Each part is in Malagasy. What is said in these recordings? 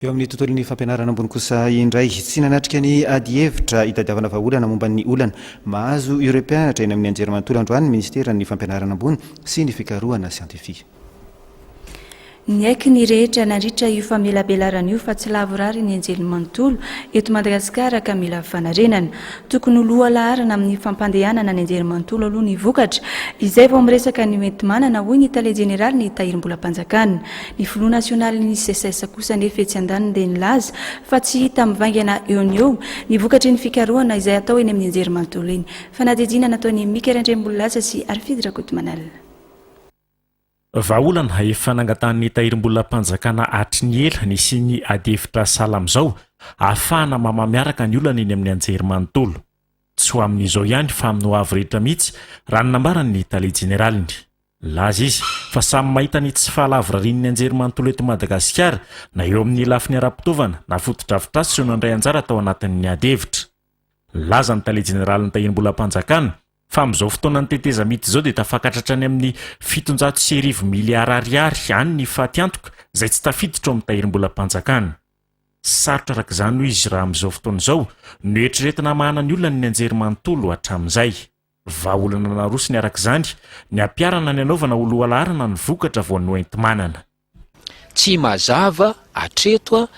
Eo amin'ny tontolon'ny fampianarana ambony kosa indray tsy nanatrika ny ady hevitra hitadiavana vahaolana momba ny olana mahazo ireo mpianatra eny amin'ny anjerimanontolo androany ny ministeran'ny fampianarana ambony sy ny fikarohana siantifika. Ny aiky ny rehetra nandritra io famelabelarana io fa tsy lavorary ny anjerimanontolo eto Madagasikara ka mila fanarenana. Tokony ho loha laharana amin'ny fampandehanana ny anjerimanontolo aloha ny vokatra izay vao miresaka ny entimanana hoy ny tale jeneraly ny tahirim-bolam-panjakana. Ny filoha nasionaly ny SECES kosa nefa etsy andaniny dia nilaza fa tsy hita mivaingana eo ny eo ny vokatry ny fikarohana izay atao eny amin'ny anjerimanontolo eny. Fanadihadiana nataon'ny Mika Randrem-Bolilasa sy Arfidra Kotomanala. Vahaolana efa nangatan'ny tahirim-bolam-panjakana hatry ny ela ny sy ny ady hevitra sahala amin'izao ahafahana mamamiaraka ny olana eny amin'ny anjerimanontolo. Tsy ho amin'izao ihany fa amin'ny ho avy rehetra mihitsy raha ny nambarany ny tale jeneraliny. Laza izy fa samy mahita ny tsy fahalavorarian'ny anjerimanontolo eto Madagasikara na eo amin'ny lafiny ara-pitaovana na fotodrafitrasa sy nandray anjara tao anatin'ny ady hevitra. Laza ny tale jeneraliny tahirim-bolam-panjakana fa amin'izao fotoana ny teteza mity izao dia tafakatratra any amin'ny 700 miliara ariary any ny fatiantoka izay tsy tafiditra ao amin'ny tahirim-bolam-panjakana. Sarotra araka izany noho izy raha amin'izao fotoana izao no eritreretina mahana ny olona ny anjerimanontolo hatramin'izay. Vahaolana narosiny araka izany ny ampiarana ny anaovana ho loha laharana ny vokatra vao ny entimanana. Tsy mazava hatreto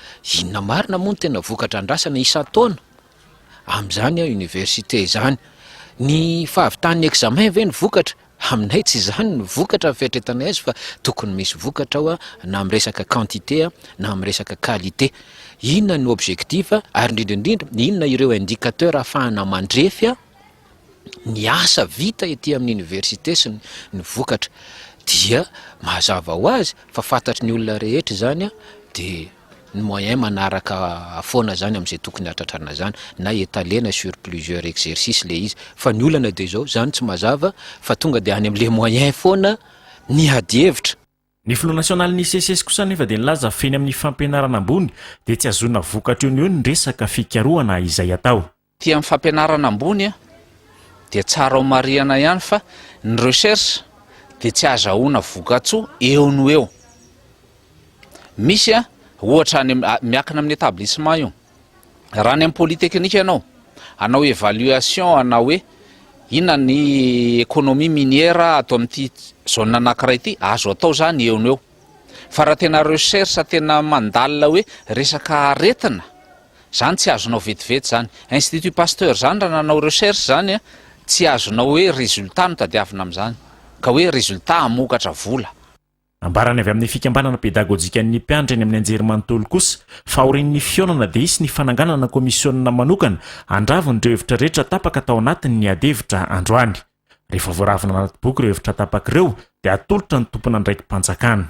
inona marina moa ny tena vokatra andrasana isan-taona amin'izany université izany. Ny fahavitan'ny examen ve ny vokatra? Aminay tsy izany ny vokatra fiatretanay azy fa tokony misy vokatra ao na amin'ny resaka quantité na amin'ny resaka qualité. Inona ny objectif ary indrindra inona ireo indicateur ahafahana mandrefy ny asa vita ety amin'ny université sy ny vokatra dia mazava ho azy fa fantatry ny olona rehetra zany dia ny moyen manaraka afoana zany amin'izay tokony atratrana zany na étalena sur plusieurs exercices le izy fa ny olana dia zao zany tsy mazava fa tonga dia any amin'le moyen foana ny ady hevitra. Ny filoha nasionalin'ny SECES kosa nefa dia nilaza feny amin'ny fampianarana ambony dia tsy azona vokatra eo ny resaka fikarohana izay atao. Ty amin'ny fampianarana ambony dia tsara ho marihana ihany fa ny recherche dia tsy azahoana vokatsoa eo no eo. Misy ohatra miakina amin'ny établissement io. Raha ny amin'ny polytechnique anao évaluation anao hoe inona ny économie minière atao amin'ity zone anankiray ity azo atao zany eo no eo. Fa raha tena recherche tena mandalina hoe resaka aretina zany tsy azonao vetivety zany. Institut Pasteur zany raha nanao recherche zany tsy azonao hoe résultat no tadiavina amin'izany ka hoe résultat hamokatra vola. Ambarany avy amin'ny fikambanana pedagogjikan'ny mpianatra eny amin'ny anjerimanontolo kosa fa aorian'ny fionana dia isy ny fananganana komisiona manokana andraviny ireo hevitra rehetra tapaka tao anatin'ny ady hevitra androany. Rehefa voaravina anaty boky ireo hevitra tapaka ireo dia atolotra ny tompona andraiki-panjakana.